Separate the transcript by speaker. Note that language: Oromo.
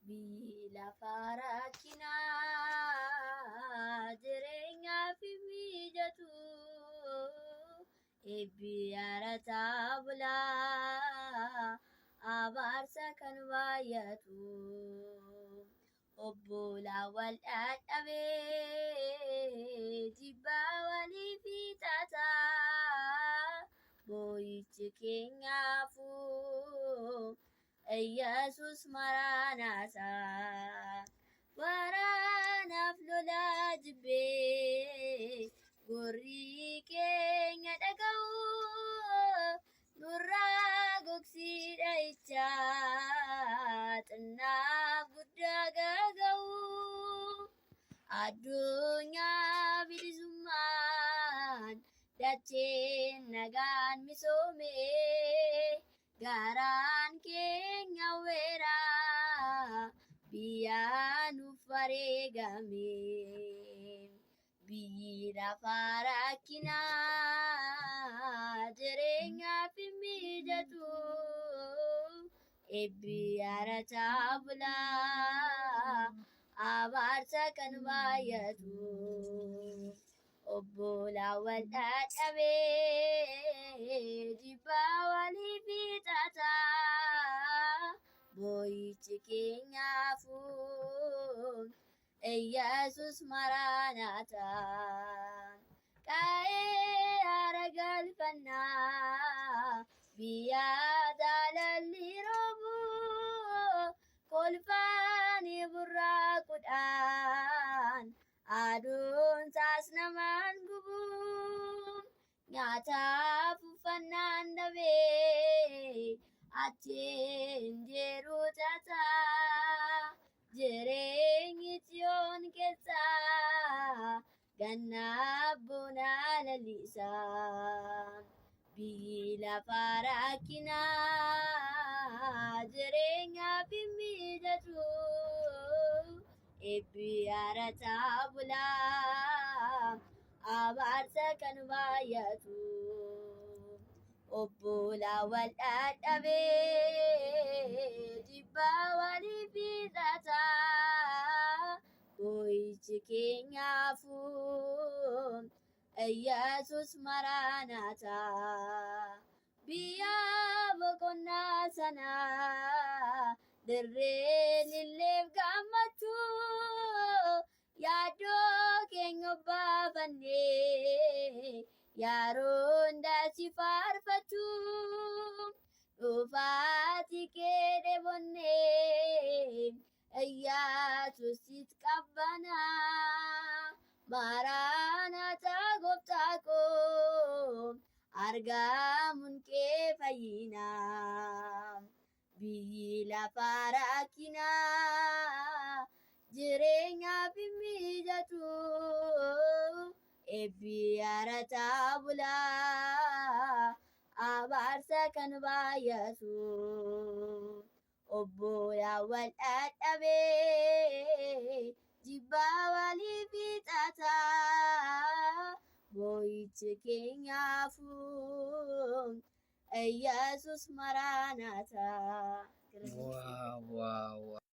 Speaker 1: biyyi lafaa rakkinaa jireenyaaf hin mijatu eebbi arataa bulaa abaarsa kan baay'atu obbolaa wal dhadhabee jibbaa walii fixataa boo'ichi keenyaafuu Yesus Maranathaa waraanaaf lolaa jibbee gorrii keenya dhaga'u nurraa gogsii dha'ichaa xinnaaf guddaa gaga'u addunyaa bilisummaan dacheen nagaan misoomee garaan keenya weeraa biyyaa nuuf wareegame biyyi lafaa rakkinaa jireenyaaf hin mijatu eebbi arataa bulaa abaarsa kan baay'atu obbolaa wal dhadhabee jibbaa walii fixataa boo'ichi keenyaafuu Yesus Maranathaa qa'ee aara galfannaa biyyaa jaalalli roobu kolfaanii burraaquudhaan aduun taas namaan gubu nyaataaf uffannaan dhabee achiin jiru tataa jireenyi Xiyoon keessaa gannaaf bonaa lalisaa biyyi lafaa rakkinaa jireenyaaf hin mijatu eebbi arataa bulaa abaarsa kan baay'atu obbolaa wal dhadhabee jibbaa walii fixataa boo'ichi keenyaafuu Yesus Maranathaa biyya boqonnaa sanaa dirreen illeef gammachuu yaaddoo keenya baafannee yeroon daasii faarfachuu dhufaatii kee dheebonnee Yesuusitti qabbanaa Maranathaa gooftaa koo argamuun kee fayyinaa biyyi lafaa rakkinaa jireenyaaf hin mijatu eebbi arataa bulaa abaarsa kan baay'atu obbolaa wal dhadhabee jibbaa walii fixataa boo'ichi keenyaafuu Yesus Maranathaa.
Speaker 2: Wow, wow, wow.